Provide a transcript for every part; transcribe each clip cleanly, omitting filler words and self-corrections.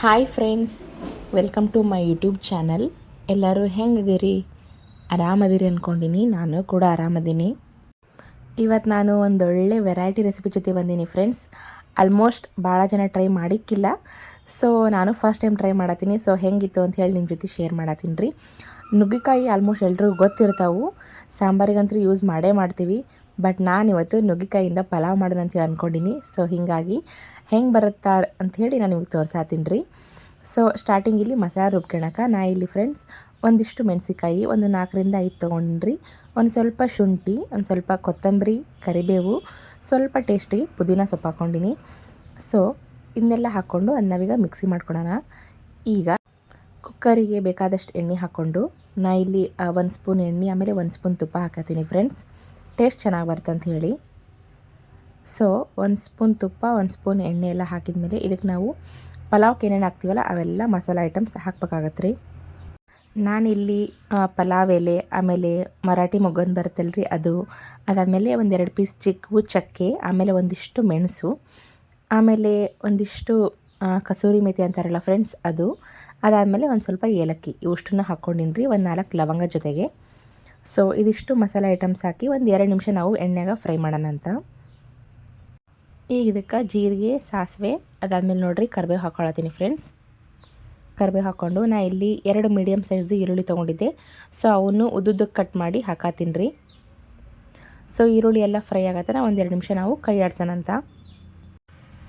Hi friends, welcome to my YouTube channel. ಎಲ್ಲರೂ ಹೆಂಗಿದ್ದೀರಿ? ಆರಾಮದಿರಿ ಅಂದ್ಕೊಂಡಿನಿ. ನಾನು ಕೂಡ ಆರಾಮದೀನಿ. ಇವತ್ತು ನಾನು ಒಂದೊಳ್ಳೆ ವೆರೈಟಿ ರೆಸಿಪಿ ಜೊತೆ ಬಂದೀನಿ ಫ್ರೆಂಡ್ಸ್. ಆಲ್ಮೋಸ್ಟ್ ಭಾಳ ಜನ ಟ್ರೈ ಮಾಡಿಕ್ಕಿಲ್ಲ, ಸೊ ನಾನು ಫಸ್ಟ್ ಟೈಮ್ ಟ್ರೈ ಮಾಡತ್ತೀನಿ. ಸೊ ಹೆಂಗಿತ್ತು ಅಂತ ಹೇಳಿ ನಿಮ್ಮ ಜೊತೆ ಶೇರ್ ಮಾಡತ್ತೀನಿ ರೀ. ನುಗ್ಗಿಕಾಯಿ ಆಲ್ಮೋಸ್ಟ್ ಎಲ್ರಿಗೂ ಗೊತ್ತಿರ್ತಾವೆ, ಸಾಂಬಾರಿಗಂತೂ ಯೂಸ್ ಮಾಡೇ ಮಾಡ್ತೀವಿ. ಬಟ್ ನಾನಿವತ್ತು ನುಗ್ಗಿಕಾಯಿಂದ ಪಲಾವ್ ಮಾಡೋಣ ಅಂತೇಳಿ ಅಂದ್ಕೊಂಡಿನಿ. ಸೊ ಹೀಗಾಗಿ ಹೆಂಗೆ ಬರುತ್ತಾ ಅಂಥೇಳಿ ನಾನು ನಿಮಗೆ ತೋರ್ಸಾತೀನಿ ರೀ. ಸೊ ಸ್ಟಾರ್ಟಿಂಗ್ ಇಲ್ಲಿ ಮಸಾಲೆ ರುಬ್ಕೊಳಕ್ಕೆ ನಾ ಇಲ್ಲಿ ಫ್ರೆಂಡ್ಸ್ ಒಂದಿಷ್ಟು ಮೆಣಸಿಕಾಯಿ ಒಂದು 4ರಿಂದ 5 ತೊಗೊಂಡ್ರಿ. ಒಂದು ಸ್ವಲ್ಪ ಶುಂಠಿ, ಒಂದು ಸ್ವಲ್ಪ ಕೊತ್ತಂಬರಿ, ಕರಿಬೇವು, ಸ್ವಲ್ಪ ಟೇಸ್ಟಿಗೆ ಪುದೀನ ಸೊಪ್ಪು ಹಾಕ್ಕೊಂಡಿನಿ. ಸೊ ಇದನ್ನೆಲ್ಲ ಹಾಕ್ಕೊಂಡು ನಾವೀಗ ಮಿಕ್ಸಿ ಮಾಡ್ಕೊಳ್ಳೋಣ. ಈಗ ಕುಕ್ಕರಿಗೆ ಬೇಕಾದಷ್ಟು ಎಣ್ಣೆ ಹಾಕ್ಕೊಂಡು ನಾ ಇಲ್ಲಿ 1 ಸ್ಪೂನ್ ಎಣ್ಣೆ ಆಮೇಲೆ 1 ಸ್ಪೂನ್ ತುಪ್ಪ ಹಾಕತ್ತೀನಿ ಫ್ರೆಂಡ್ಸ್, ಟೇಸ್ಟ್ ಚೆನ್ನಾಗಿ ಬರ್ತಂತ ಹೇಳಿ. ಸೊ 1 ಸ್ಪೂನ್ ತುಪ್ಪ 1 ಸ್ಪೂನ್ ಎಣ್ಣೆ ಎಲ್ಲ ಹಾಕಿದ ಮೇಲೆ ಇದಕ್ಕೆ ನಾವು ಪಲಾವ್ಗೆ ಏನೇನು ಹಾಕ್ತೀವಲ್ಲ ಅವೆಲ್ಲ ಮಸಾಲೆ ಐಟಮ್ಸ್ ಹಾಕ್ಬೇಕಾಗತ್ತೆ ರೀ. ನಾನಿಲ್ಲಿ ಪಲಾವ್ ಎಲೆ, ಆಮೇಲೆ ಮರಾಠಿ ಮೊಗ್ಗನ್ ಬರುತ್ತಲ್ಲ ರೀ ಅದು, ಅದಾದಮೇಲೆ 1-2 ಪೀಸ್ ಚಿಕ್ಕವು ಚಕ್ಕೆ, ಆಮೇಲೆ ಒಂದಿಷ್ಟು ಮೆಣಸು, ಆಮೇಲೆ ಒಂದಿಷ್ಟು ಕಸೂರಿ ಮೇಥಿ ಅಂತಾರಲ್ಲ ಫ್ರೆಂಡ್ಸ್ ಅದು, ಅದಾದಮೇಲೆ ಒಂದು ಸ್ವಲ್ಪ ಏಲಕ್ಕಿ, ಇವಿಷ್ಟನ್ನು ಹಾಕ್ಕೊಂಡಿನಿ ರೀ. 4 ಲವಂಗ ಜೊತೆಗೆ. ಸೊ ಇದಿಷ್ಟು ಮಸಾಲೆ ಐಟಮ್ಸ್ ಹಾಕಿ 1-2 ನಿಮಿಷ ನಾವು ಎಣ್ಣೆಗೆ ಫ್ರೈ ಮಾಡೋಣ ಅಂತ. ಈಗ ಇದಕ್ಕೆ ಜೀರಿಗೆ, ಸಾಸಿವೆ, ಅದಾದಮೇಲೆ ನೋಡಿರಿ ಕರಿಬೇವು ಹಾಕ್ಕೊಳತ್ತೀನಿ ಫ್ರೆಂಡ್ಸ್. ಕರಿಬೇವು ಹಾಕ್ಕೊಂಡು ನಾ ಇಲ್ಲಿ 2 ಮೀಡಿಯಮ್ ಸೈಜ್ದು ಈರುಳ್ಳಿ ತೊಗೊಂಡಿದ್ದೆ. ಸೊ ಅವನ್ನು ಉದ್ದುದ್ದಕ್ಕೆ ಕಟ್ ಮಾಡಿ ಹಾಕತ್ತೀನಿ ರೀ. ಸೊ ಈರುಳ್ಳಿ ಎಲ್ಲ ಫ್ರೈ ಆಗತ್ತೆ, 1-2 ನಿಮಿಷ ನಾವು ಕೈ ಆಡ್ಸೋಣ ಅಂತ.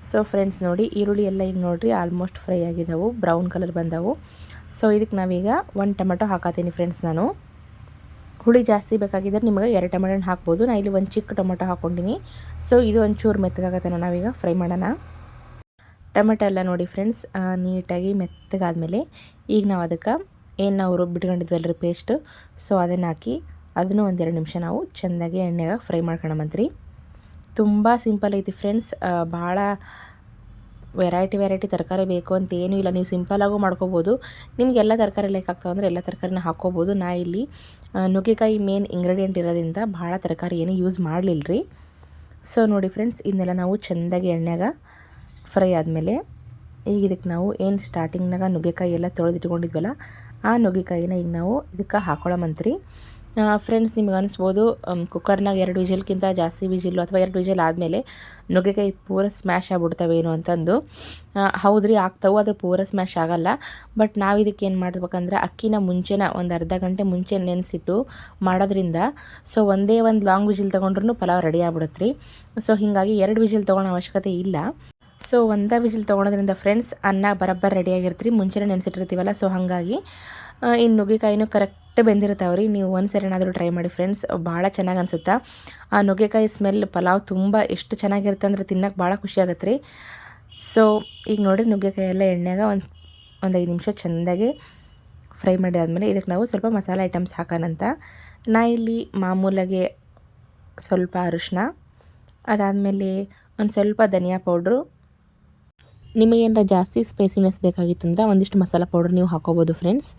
ಸೊ ಫ್ರೆಂಡ್ಸ್ ನೋಡಿ, ಈರುಳ್ಳಿ ಎಲ್ಲ ಈಗ ನೋಡಿರಿ ಆಲ್ಮೋಸ್ಟ್ ಫ್ರೈ ಆಗಿದ್ದಾವೆ, ಬ್ರೌನ್ ಕಲರ್ ಬಂದವು. ಸೊ ಇದಕ್ಕೆ ನಾವೀಗ 1 ಟೊಮೆಟೊ ಹಾಕತ್ತೀನಿ ಫ್ರೆಂಡ್ಸ್. ನಾನು ಹುಳಿ ಜಾಸ್ತಿ ಬೇಕಾಗಿದ್ದರೆ ನಿಮಗೆ 2 ಟೊಮೆಟೊ ಹಾಕ್ಬೋದು. ನಾನು ಇಲ್ಲಿ 1 ಚಿಕ್ಕ ಟೊಮೆಟೊ ಹಾಕ್ಕೊಂಡಿನಿ. ಸೊ ಇದು ಒಂಚೂರು ಮೆತ್ತಗಾಗತ್ತೆ, ನಾವೀಗ ಫ್ರೈ ಮಾಡೋಣ. ಟೊಮೆಟೊ ಎಲ್ಲ ನೋಡಿ ಫ್ರೆಂಡ್ಸ್ ನೀಟಾಗಿ ಮೆತ್ತಗಾದ್ಮೇಲೆ ಈಗ ನಾವು ಅದಕ್ಕೆ ಏನು ನಾವು ರುಬ್ಬಿಟ್ಕೊಂಡಿದ್ವಲ್ಲ ರೀ ಪೇಸ್ಟ್, ಸೊ ಅದನ್ನು ಹಾಕಿ ಅದನ್ನು 1-2 ನಿಮಿಷ ನಾವು ಚೆಂದಾಗಿ ಎಣ್ಣೆಗೆ ಫ್ರೈ ಮಾಡ್ಕೊಳಮಂತ್ರಿ. ತುಂಬ ಸಿಂಪಲ್ ಐತಿ ಫ್ರೆಂಡ್ಸ್, ಭಾಳ ವೆರೈಟಿ ತರಕಾರಿ ಬೇಕು ಅಂತ ಏನೂ ಇಲ್ಲ, ನೀವು ಸಿಂಪಲಾಗೂ ಮಾಡ್ಕೋಬೋದು. ನಿಮ್ಗೆ ಎಲ್ಲ ತರಕಾರಿ ಲೈಕ್ ಆಗ್ತಾವಂದ್ರೆ ಎಲ್ಲ ತರಕಾರಿನ ಹಾಕ್ಕೋಬೋದು. ನಾ ಇಲ್ಲಿ ನುಗ್ಗೆಕಾಯಿ ಮೇನ್ ಇಂಗ್ರೀಡಿಯೆಂಟ್ ಇರೋದ್ರಿಂದ ಭಾಳ ತರಕಾರಿ ಏನೂ ಯೂಸ್ ಮಾಡಲಿಲ್ಲ ರೀ. ಸೊ ನೋಡಿ ಫ್ರೆಂಡ್ಸ್, ಇದನ್ನೆಲ್ಲ ನಾವು ಚೆಂದಾಗಿ ಎಣ್ಣೆಗೆ ಫ್ರೈ ಆದಮೇಲೆ ಈಗ ಇದಕ್ಕೆ ನಾವು ಏನು ಸ್ಟಾರ್ಟಿಂಗ್ನಾಗ ನುಗ್ಗೆಕಾಯಿ ಎಲ್ಲ ತೊಳೆದಿಟ್ಕೊಂಡಿದ್ವಲ್ಲ ಆ ನುಗ್ಗೆಕಾಯಿನ ಈಗ ನಾವು ಇದಕ್ಕೆ ಹಾಕೊಳ್ಳೋಮಂತ್ರಿ. ಫ್ರೆಂಡ್ಸ್ ನಿಮ್ಗೆ ಅನಿಸ್ಬೋದು ಕುಕ್ಕರ್ನಾಗ 2 ವಿಜಿಲ್ಗಿಂತ ಜಾಸ್ತಿ ವಿಜಿಲ್ಲು ಅಥವಾ 2 ವಿಜಿಲ್ ಆದಮೇಲೆ ನುಗ್ಗೆಕಾಯಿ ಪೂರ ಸ್ಮ್ಯಾಶ್ ಆಗ್ಬಿಡ್ತಾವೇನೋ ಅಂತಂದು. ಹೌದ್ರಿ, ಆಗ್ತಾವೆ, ಆದರೆ ಪೂರ ಸ್ಮ್ಯಾಶ್ ಆಗೋಲ್ಲ. ಬಟ್ ನಾವು ಇದಕ್ಕೆ ಏನು ಮಾಡ್ಬೇಕಂದ್ರೆ ಅಕ್ಕಿನ ಮುಂಚೆನ ಒಂದು ಅರ್ಧ ಗಂಟೆ ಮುಂಚೆ ನೆನೆಸಿಟ್ಟು ಮಾಡೋದ್ರಿಂದ ಸೊ ಒಂದೇ ಒಂದು ಲಾಂಗ್ ವಿಜಿಲ್ ತೊಗೊಂಡ್ರೂ ಪಲಾವ್ ರೆಡಿ ಆಗ್ಬಿಡುತ್ತೆ ರೀ. ಸೊ ಹೀಗಾಗಿ 2 ವಿಜಿಲ್ ತೊಗೊಳ್ಳೋ ಅವಶ್ಯಕತೆ ಇಲ್ಲ. ಸೊ ಒಂದೇ ವಿಜಿಲ್ ತೊಗೊಳೋದ್ರಿಂದ ಫ್ರೆಂಡ್ಸ್ ಅನ್ನ ಬರೋಬ್ಬರ ರೆಡಿಯಾಗಿರ್ತೀರಿ, ಮುಂಚೆನೇ ನೆನೆಸಿಟ್ಟಿರ್ತೀವಲ್ಲ. ಸೊ ಹಾಗಾಗಿ ಇನ್ನು ನುಗ್ಗೆಕಾಯಿನೂ ಕರೆಕ್ಟ್ ಬೆಂದಿರ್ತಾವೆ ರೀ. ನೀವು ಒಂದು ಸರಿ ಏನಾದರೂ ಟ್ರೈ ಮಾಡಿ ಫ್ರೆಂಡ್ಸ್, ಭಾಳ ಚೆನ್ನಾಗಿ ಅನಿಸುತ್ತೆ. ಆ ನುಗ್ಗೆಕಾಯಿ ಸ್ಮೆಲ್ ಪಲಾವ್ ತುಂಬ ಎಷ್ಟು ಚೆನ್ನಾಗಿರುತ್ತೆ ಅಂದರೆ ತಿನ್ನೋಕೆ ಭಾಳ ಖುಷಿ ಆಗುತ್ತೆ ರೀ. ಸೊ ಈಗ ನೋಡಿರಿ ನುಗ್ಗೆಕಾಯಿ ಎಲ್ಲ ಎಣ್ಣೆಗೆ ಒಂದು 5 ನಿಮಿಷ ಚೆಂದಾಗಿ ಫ್ರೈ ಮಾಡಿದಾದ್ಮೇಲೆ ಇದಕ್ಕೆ ನಾವು ಸ್ವಲ್ಪ ಮಸಾಲೆ ಐಟಮ್ಸ್ ಹಾಕೋಣಂತ. ನಾ ಇಲ್ಲಿ ಮಾಮೂಲಾಗೆ ಸ್ವಲ್ಪ ಅರಿಶಿನ, ಅದಾದಮೇಲೆ ಒಂದು ಸ್ವಲ್ಪ ಧನಿಯಾ ಪೌಡ್ರು, ನಿಮಗೇನಾರ ಜಾಸ್ತಿ ಸ್ಪೈಸಿನೆಸ್ ಬೇಕಾಗಿತ್ತಂದ್ರೆ ಒಂದಿಷ್ಟು ಮಸಾಲೆ ಪೌಡ್ರ್ ನೀವು ಹಾಕೋಬೋದು ಫ್ರೆಂಡ್ಸ್.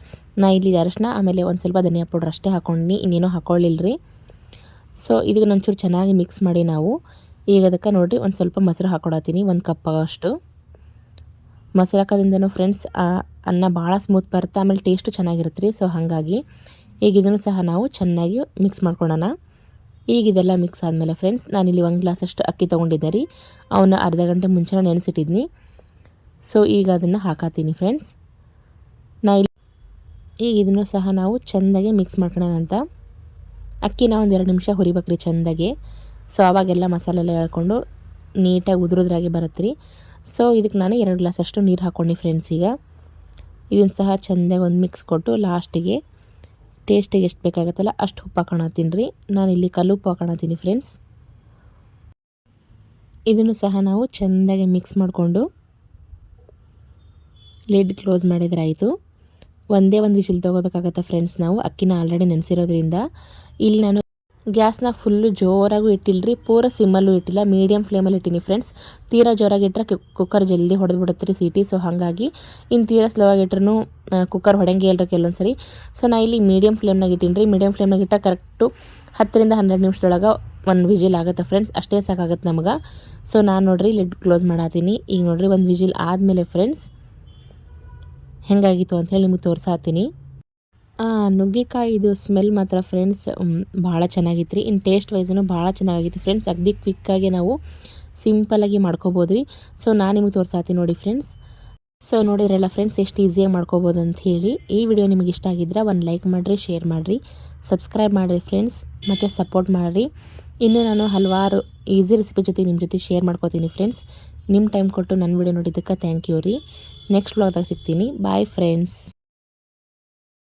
ನಾ ಇಲ್ಲಿ ಅರಿಶಿನ ಆಮೇಲೆ ಒಂದು ಸ್ವಲ್ಪ ಧನಿಯಾ ಪೌಡ್ರ್ ಅಷ್ಟೇ ಹಾಕ್ಕೊಂಡು ಇನ್ನೇನೂ ಹಾಕ್ಕೊಳ್ಳಿಲ್ಲ ರೀ. ಸೊ ಇದಕ್ಕೆ ಒಂಚೂರು ಚೆನ್ನಾಗಿ ಮಿಕ್ಸ್ ಮಾಡಿ ನಾವು ಈಗ ಅದಕ್ಕೆ ನೋಡಿರಿ ಒಂದು ಸ್ವಲ್ಪ ಮೊಸರು ಹಾಕ್ಕೊಡತ್ತೀನಿ, 1 ಕಪ್ ಅಷ್ಟು. ಮೊಸರು ಹಾಕೋದ್ರಿಂದನೂ ಫ್ರೆಂಡ್ಸ್ ಅನ್ನ ಭಾಳ ಸ್ಮೂತ್ ಬರುತ್ತೆ, ಆಮೇಲೆ ಟೇಸ್ಟು ಚೆನ್ನಾಗಿರುತ್ತೆ ರೀ. ಸೊ ಹಾಗಾಗಿ ಈಗ ಇದನ್ನು ಸಹ ನಾವು ಚೆನ್ನಾಗಿ ಮಿಕ್ಸ್ ಮಾಡ್ಕೊಳ್ಳೋಣ. ಈಗ ಇದೆಲ್ಲ ಮಿಕ್ಸ್ ಆದಮೇಲೆ ಫ್ರೆಂಡ್ಸ್ ನಾನಿಲ್ಲಿ 1 ಗ್ಲಾಸಷ್ಟು ಅಕ್ಕಿ ತೊಗೊಂಡಿದ್ದೆ ರೀ, ಅವನ್ನ ಅರ್ಧ ಗಂಟೆ ಮುಂಚೆ ನೆನೆಸಿಟ್ಟಿದ್ನಿ. ಸೊ ಈಗ ಅದನ್ನು ಹಾಕತ್ತೀನಿ ಫ್ರೆಂಡ್ಸ್. ಈಗ ಇದನ್ನು ಸಹ ನಾವು ಚೆಂದಾಗಿ ಮಿಕ್ಸ್ ಮಾಡ್ಕೊಳ್ಳೋಣ ಅಂತ. ಅಕ್ಕಿನ 1-2 ನಿಮಿಷ ಹುರಿಬೇಕ್ರಿ ಚೆಂದಾಗಿ. ಸೊ ಆವಾಗೆಲ್ಲ ಮಸಾಲೆ ಎಲ್ಲ ಎಳ್ಕೊಂಡು ನೀಟಾಗಿ ಉದುರುದ್ರಾಗಿ ಬರುತ್ತೆ ರೀ. ಸೊ ಇದಕ್ಕೆ ನಾನು 2 ಗ್ಲಾಸಷ್ಟು ನೀರು ಹಾಕ್ಕೊಂಡು ಫ್ರೆಂಡ್ಸ್ ಈಗ ಇದನ್ನು ಸಹ ಚೆಂದಾಗಿ ಒಂದು ಮಿಕ್ಸ್ ಕೊಟ್ಟು ಲಾಸ್ಟಿಗೆ ಟೇಸ್ಟಿಗೆ ಎಷ್ಟು ಬೇಕಾಗುತ್ತಲ್ಲ ಅಷ್ಟು ಉಪ್ಪು ಹಾಕೊಳತ್ತೀನಿ ರೀ. ನಾನಿಲ್ಲಿ ಕಲ್ಲುಪ್ಪು ಹಾಕೊಳತ್ತೀನಿ ಫ್ರೆಂಡ್ಸ್. ಇದನ್ನು ಸಹ ನಾವು ಚೆಂದಾಗಿ ಮಿಕ್ಸ್ ಮಾಡಿಕೊಂಡು ಲಿಡ್ ಕ್ಲೋಸ್ ಮಾಡಿದ್ರೆ ಆಯಿತು. ಒಂದೇ ಒಂದು ವಿಜಿಲ್ ತೊಗೋಬೇಕಾಗತ್ತೆ ಫ್ರೆಂಡ್ಸ್. ನಾವು ಅಕ್ಕಿನ ಆಲ್ರೆಡಿ ನೆನೆಸಿರೋದ್ರಿಂದ ಇಲ್ಲಿ ನಾನು ಗ್ಯಾಸ್ನ ಫುಲ್ಲು ಜೋರಾಗೂ ಇಟ್ಟಿಲ್ಲರಿ, ಪೂರ ಸಿಮ್ಮಲ್ಲೂ ಇಟ್ಟಿಲ್ಲ, ಮೀಡಿಯಮ್ ಫ್ಲೇಮಲ್ಲಿ ಇಟ್ಟೀನಿ ಫ್ರೆಂಡ್ಸ್. ತೀರಾ ಜೋರಾಗಿ ಇಟ್ಟರೆ ಕುಕ್ಕರ್ ಜಲ್ದಿ ಹೊಡೆದ್ಬಿಡುತ್ತೆ ರೀ ಸೀಟಿ. ಸೊ ಹಾಗಾಗಿ ಇನ್ನು ತೀರಾ ಸ್ಲೋ ಆಗಿಟ್ರೂ ಕುಕ್ಕರ್ ಹೊಡೆಂಗೆ ಇಲ್ಲರಿ ಕೆಲವೊಂದು ಸರಿ. ಸೊ ನಾ ಇಲ್ಲಿ ಮೀಡಿಯಮ್ ಫ್ಲೇಮ್ನಾಗ ಇಟ್ಟೀನಿ ರೀ. ಮೀಡಿಯಮ್ ಫ್ಲೇಮ್ನಾಗ ಇಟ್ಟ ಕರೆಕ್ಟು 10ರಿಂದ 12 ನಿಮಿಷದೊಳಗೆ 1 ವಿಜಿಲ್ ಆಗುತ್ತೆ ಫ್ರೆಂಡ್ಸ್, ಅಷ್ಟೇ ಸಾಕಾಗುತ್ತೆ ನಮಗೆ. ಸೊ ನಾನು ನೋಡಿರಿ ಲಿಡ್ ಕ್ಲೋಸ್ ಮಾಡತ್ತೀನಿ. ಈಗ ನೋಡಿರಿ 1 ವಿಜಿಲ್ ಆದಮೇಲೆ ಫ್ರೆಂಡ್ಸ್ ಹೆಂಗಾಗಿತ್ತು ಅಂಥೇಳಿ ನಿಮಗೆ ತೋರ್ಸಾತೀನಿ. ನುಗ್ಗೆಕಾಯಿ ಇದು ಸ್ಮೆಲ್ ಮಾತ್ರ ಫ್ರೆಂಡ್ಸ್ ಭಾಳ ಚೆನ್ನಾಗಿತ್ತು ರೀ. ಇನ್ನು ಟೇಸ್ಟ್ ವೈಸೂ ಭಾಳ ಚೆನ್ನಾಗಿತ್ತು ಫ್ರೆಂಡ್ಸ್. ಅಗದಿ ಕ್ವಿಕ್ಕಾಗಿ ನಾವು ಸಿಂಪಲಾಗಿ ಮಾಡ್ಕೋಬೋದು ರೀ. ಸೊ ನಾನು ನಿಮಗೆ ತೋರ್ಸಾತೀನಿ ನೋಡಿ ಫ್ರೆಂಡ್ಸ್. ಸೊ ನೋಡಿದ್ರಲ್ಲ ಫ್ರೆಂಡ್ಸ್, ಎಷ್ಟು ಈಸಿಯಾಗಿ ಮಾಡ್ಕೋಬೋದು ಅಂತ ಹೇಳಿ. ಈ ವಿಡಿಯೋ ನಿಮಗೆ ಇಷ್ಟ ಆಗಿದ್ರೆ ಒಂದು ಲೈಕ್ ಮಾಡಿರಿ, ಶೇರ್ ಮಾಡಿರಿ, ಸಬ್ಸ್ಕ್ರೈಬ್ ಮಾಡಿರಿ ಫ್ರೆಂಡ್ಸ್, ಮತ್ತು ಸಪೋರ್ಟ್ ಮಾಡಿರಿ. ಇನ್ನೂ ನಾನು ಹಲವಾರು ಈಸಿ ರೆಸಿಪಿ ಜೊತೆ ನಿಮ್ಮ ಜೊತೆ ಶೇರ್ ಮಾಡ್ಕೋತೀನಿ ಫ್ರೆಂಡ್ಸ್. ನಿಮ್ಮ ಟೈಮ್ ಕೊಟ್ಟು ನನ್ನ ವಿಡಿಯೋ ನೋಡಿದ್ದಕ್ಕೆ ಥ್ಯಾಂಕ್ ಯು ರೀ. ನೆಕ್ಸ್ಟ್ ವ್ಲಾಗ್ದಾಗ ಸಿಗ್ತೀನಿ. Bye friends.